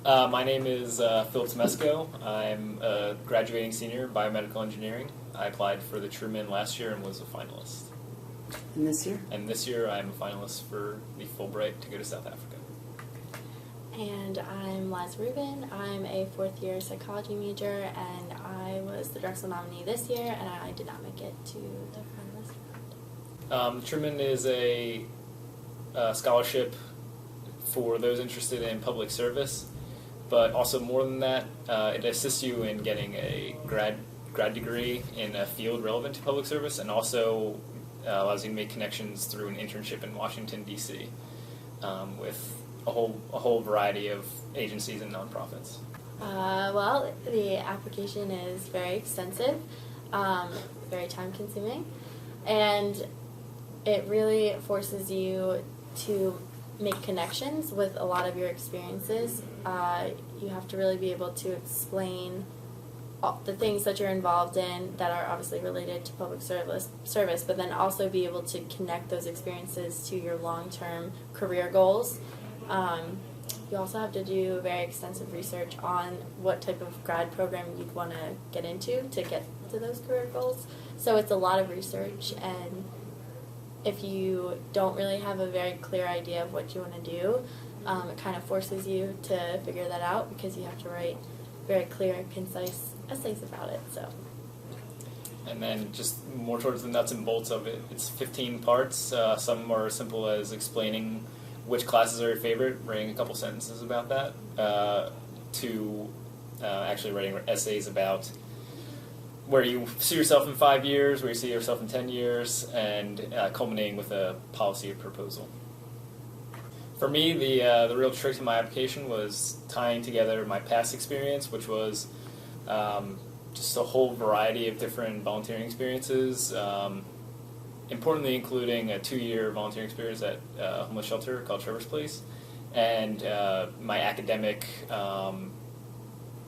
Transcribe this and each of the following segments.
My name is Philip Temesco. I'm a graduating senior in biomedical engineering. I applied for the Truman last year and was a finalist. And this year? And this year I'm a finalist for the Fulbright to go to South Africa. And I'm Liza Rubin. I'm a fourth-year psychology major, and I was the Drexel nominee this year, and I did not make it to the finalist round. Truman is a scholarship for those interested in public service, but also more than that, it assists you in getting a grad degree in a field relevant to public service, and also allows you to make connections through an internship in Washington, D.C. With a whole variety of agencies and nonprofits. Well, the application is very extensive, very time-consuming, and it really forces you to make connections with a lot of your experiences. You have to really be able to explain the things that you're involved in that are obviously related to public service, but then also be able to connect those experiences to your long-term career goals. You also have to do very extensive research on what type of grad program you'd want to get to get to those career goals. So it's a lot of research, and if you don't really have a very clear idea of what you want to do, it kind of forces you to figure that out because you have to write very clear and concise essays about it. So. And then just more towards the nuts and bolts of it, it's 15 parts. Some are as simple as explaining which classes are your favorite, writing a couple sentences about that, to actually writing essays about where you see yourself in 5 years, where you see yourself in 10 years, and culminating with a policy proposal. For me, the real trick to my application was tying together my past experience, which was just a whole variety of different volunteering experiences, importantly including a 2-year volunteering experience at a homeless shelter called Trevor's Place, and my academic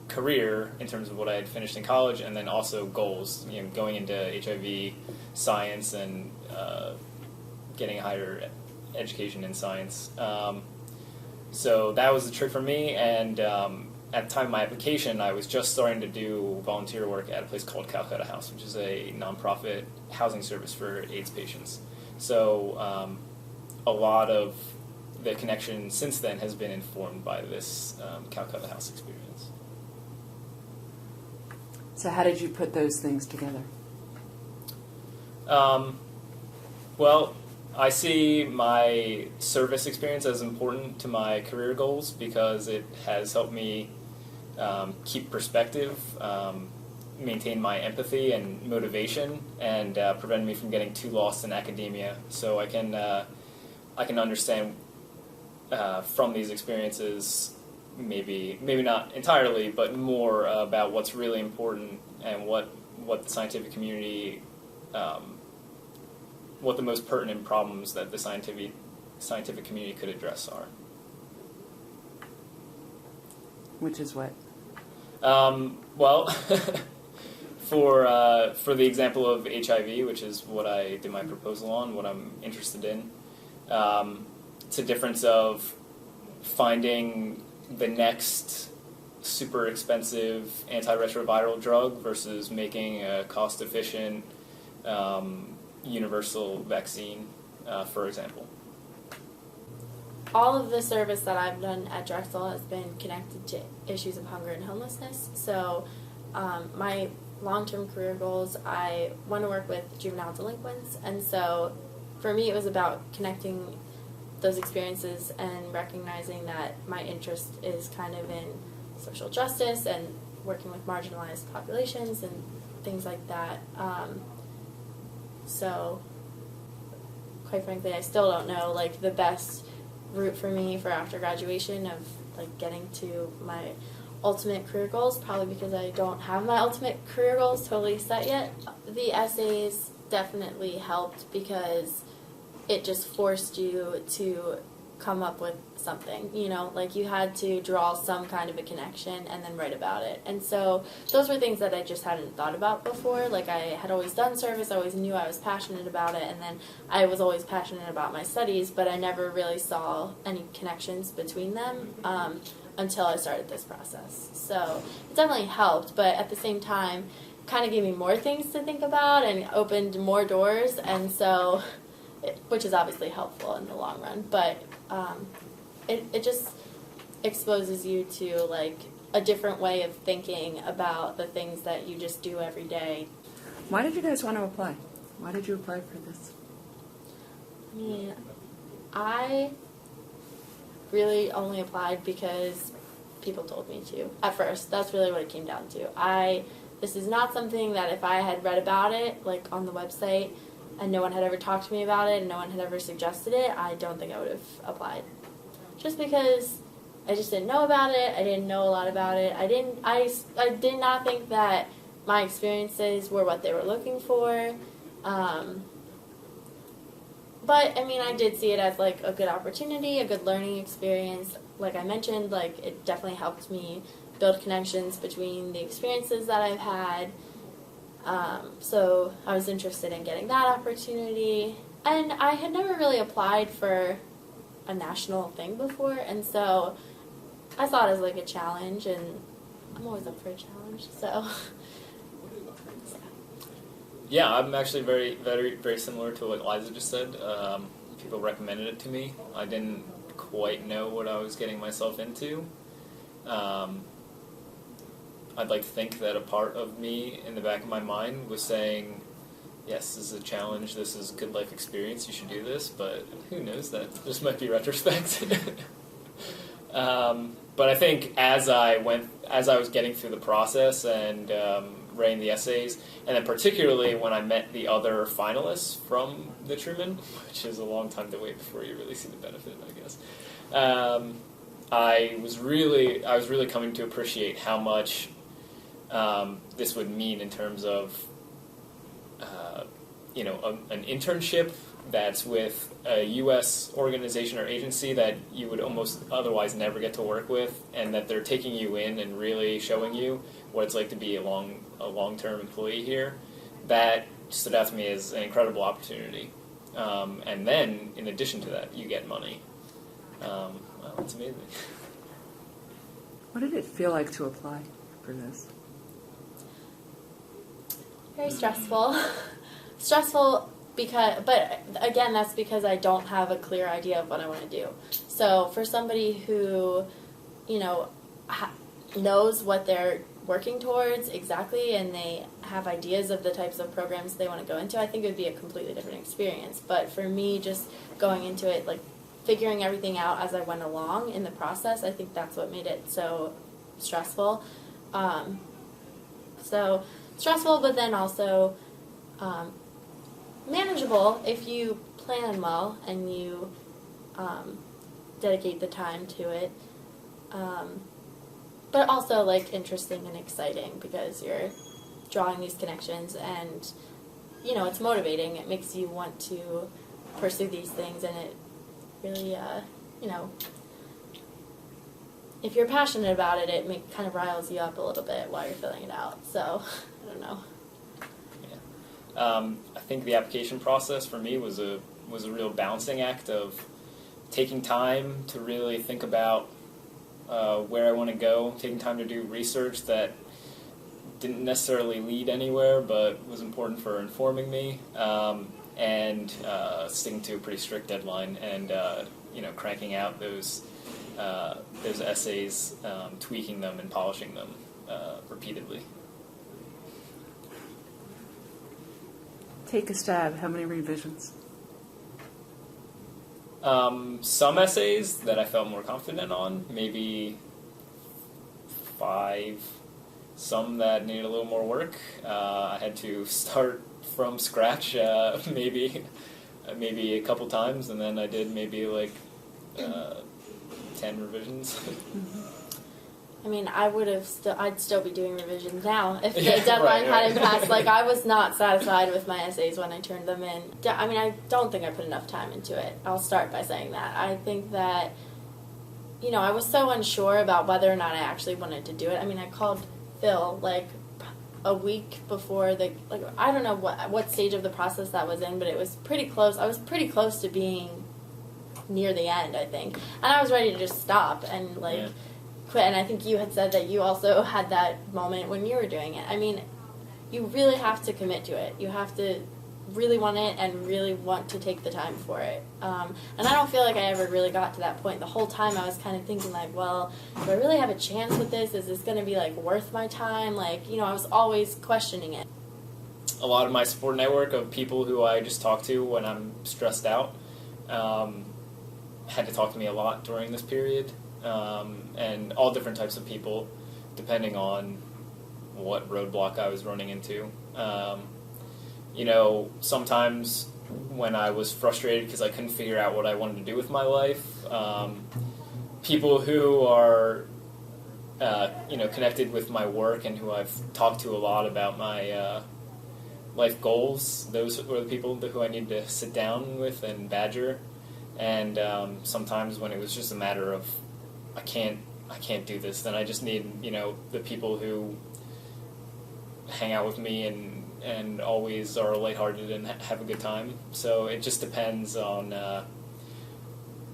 career in terms of what I had finished in college, and then also goals, going into HIV science and getting a higher education in science. So that was the trick for me, and at the time of my application, I was just starting to do volunteer work at a place called Calcutta House, which is a nonprofit housing service for AIDS patients. So a lot of the connection since then has been informed by this Calcutta House experience. So how did you put those things together? Well, I see my service experience as important to my career goals because it has helped me keep perspective, maintain my empathy and motivation, and prevent me from getting too lost in academia. So I can understand from these experiences, maybe not entirely, but more about what's really important and what the scientific community, what the most pertinent problems that the scientific community could address are. Which is what? Well, for the example of HIV, which is what I did my proposal on, what I'm interested in, it's a difference of finding the next super expensive antiretroviral drug versus making a cost-efficient universal vaccine, for example. All of the service that I've done at Drexel has been connected to issues of hunger and homelessness. So my long-term career goals, I want to work with juvenile delinquents, and so for me it was about connecting those experiences and recognizing that my interest is kind of in social justice and working with marginalized populations and things like that. So quite frankly, I still don't know the best route for me for after graduation of getting to my ultimate career goals, probably because I don't have my ultimate career goals totally set yet. The essays definitely helped because it just forced you to come up with something, you had to draw some kind of a connection and then write about it. And so those were things that I just hadn't thought about before. I had always done service, I always knew I was passionate about it, and then I was always passionate about my studies, but I never really saw any connections between them. until I started this process. So it definitely helped, but at the same time, kind of gave me more things to think about and opened more doors, and so, which is obviously helpful in the long run, but it just exposes you to like a different way of thinking about the things that you just do every day. Why did you guys want to apply? Why did you apply for this? I mean, I really only applied because people told me to. At first, that's really what it came down to. This is not something that if I had read about it, like on the website, and no one had ever talked to me about it, and no one had ever suggested it, I don't think I would have applied. Just because I just didn't know about it, I didn't know a lot about it, I did not think that my experiences were what they were looking for. But, I mean, I did see it as, like, a good opportunity, a good learning experience. Like I mentioned, like, it definitely helped me build connections between the experiences that I've had. So I was interested in getting that opportunity. And I had never really applied for a national thing before, and so I saw it as, like, a challenge, and I'm always up for a challenge, so... Yeah, I'm actually very, very, very similar to what Liza just said. People recommended it to me. I didn't quite know what I was getting myself into. I'd like to think that a part of me in the back of my mind was saying, yes, this is a challenge, this is a good life experience, you should do this, but who knows, that this might be retrospect. But I think as I was getting through the process and writing the essays, and then particularly when I met the other finalists from the Truman, which is a long time to wait before you really see the benefit, I guess. I was really coming to appreciate how much this would mean in terms of an internship that's with a U.S. organization or agency that you would almost otherwise never get to work with, and that they're taking you in and really showing you what it's like to be a long-term employee here. That stood out to me as an incredible opportunity. And then, in addition to that, you get money. Well, it's amazing. What did it feel like to apply for this? Very stressful. Stressful but again, that's because I don't have a clear idea of what I want to do. So for somebody who, knows what they're working towards exactly, and they have ideas of the types of programs they want to go into, I think it would be a completely different experience. But for me, just going into it, like figuring everything out as I went along in the process, I think that's what made it so stressful. So stressful, but then also manageable if you plan well and you dedicate the time to it. But also, like, interesting and exciting because you're drawing these connections and, it's motivating. It makes you want to pursue these things, and it really, if you're passionate about it, it kind of riles you up a little bit while you're filling it out. So, I don't know. I think the application process for me was a real balancing act of taking time to really think about where I want to go, taking time to do research that didn't necessarily lead anywhere but was important for informing me, and sticking to a pretty strict deadline and cranking out those essays, tweaking them and polishing them repeatedly. Take a stab. How many revisions? Some essays that I felt more confident on, maybe 5. Some that needed a little more work. I had to start from scratch, maybe a couple times, and then I did maybe 10 revisions. I mean, I'd still be doing revisions now if the deadline hadn't passed. Like, I was not satisfied with my essays when I turned them in. I mean, I don't think I put enough time into it. I'll start by saying that. I think that, I was so unsure about whether or not I actually wanted to do it. I mean, I called Phil, a week before I don't know what stage of the process that was in, but it was pretty close. I was pretty close to being near the end, I think. And I was ready to just stop and, quit. And I think you had said that you also had that moment when you were doing it. I mean, you really have to commit to it. You have to really want it and really want to take the time for it. And I don't feel like I ever really got to that point. The whole time I was kind of thinking like, well, do I really have a chance with this? Is this going to be like worth my time? Like, you know, I was always questioning it. A lot of my support network of people who I just talk to when I'm stressed out had to talk to me a lot during this period, and all different types of people depending on what roadblock I was running into. You know, sometimes when I was frustrated because I couldn't figure out what I wanted to do with my life, people who are, you know, connected with my work and who I've talked to a lot about my life goals, those were the people who I needed to sit down with and badger. And sometimes when it was just a matter of, I can't do this, then I just need, you know, the people who hang out with me and always are lighthearted and have a good time. So it just depends on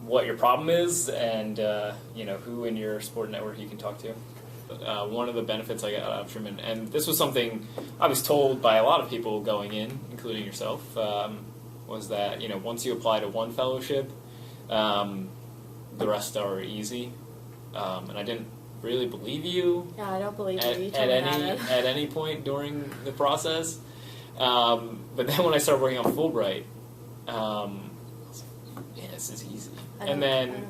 what your problem is and you know, who in your support network you can talk to. One of the benefits I got out of Truman, and this was something I was told by a lot of people going in, including yourself, was that, you know, once you apply to one fellowship, the rest are easy. And I didn't really believe you. Yeah, I don't believe you. At any point during the process. But then when I started working on Fulbright, I was like, yeah, this is easy. I don't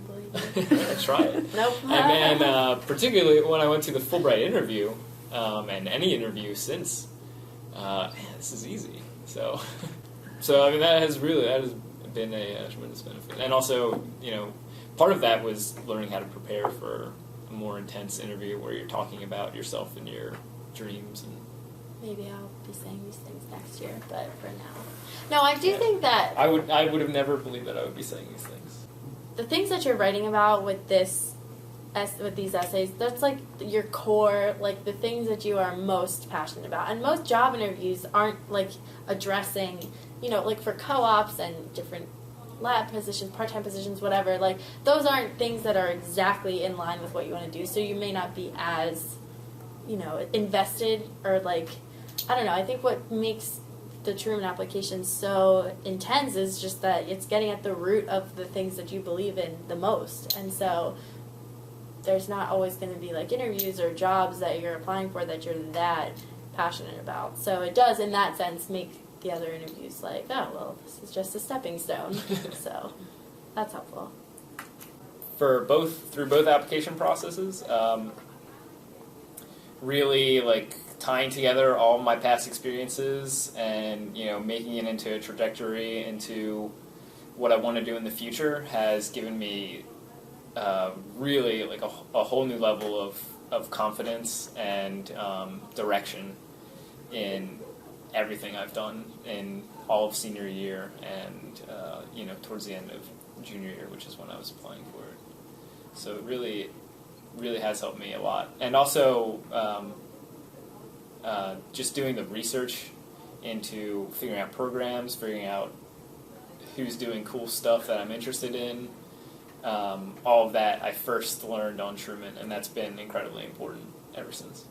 believe you. Try it. Nope. And then particularly when I went to the Fulbright interview, and any interview since, man, this is easy. So I mean that has been a tremendous benefit. And also, you know, part of that was learning how to prepare for a more intense interview where you're talking about yourself and your dreams. And maybe I'll be saying these things next year, but for now. No, I do think that I would have never believed that I would be saying these things. The things that you're writing about with these essays, that's like your core, like the things that you are most passionate about. And most job interviews aren't like addressing, you know, like for co-ops and different lab positions, part-time positions, whatever, like those aren't things that are exactly in line with what you want to do. So you may not be as, you know, invested or like, I don't know, I think what makes the Truman application so intense is just that it's getting at the root of the things that you believe in the most. And so there's not always going to be like interviews or jobs that you're applying for that you're that passionate about. So it does, in that sense, make the other interviews like, oh, well, this is just a stepping stone. So that's helpful. Through both application processes, really like tying together all my past experiences and, you know, making it into a trajectory into what I want to do in the future has given me really like a whole new level of confidence and direction in everything I've done in all of senior year and you know, towards the end of junior year, which is when I was applying for it. So it really has helped me a lot. And also just doing the research into figuring out programs, figuring out who's doing cool stuff that I'm interested in. All of that I first learned on Truman, and that's been incredibly important ever since.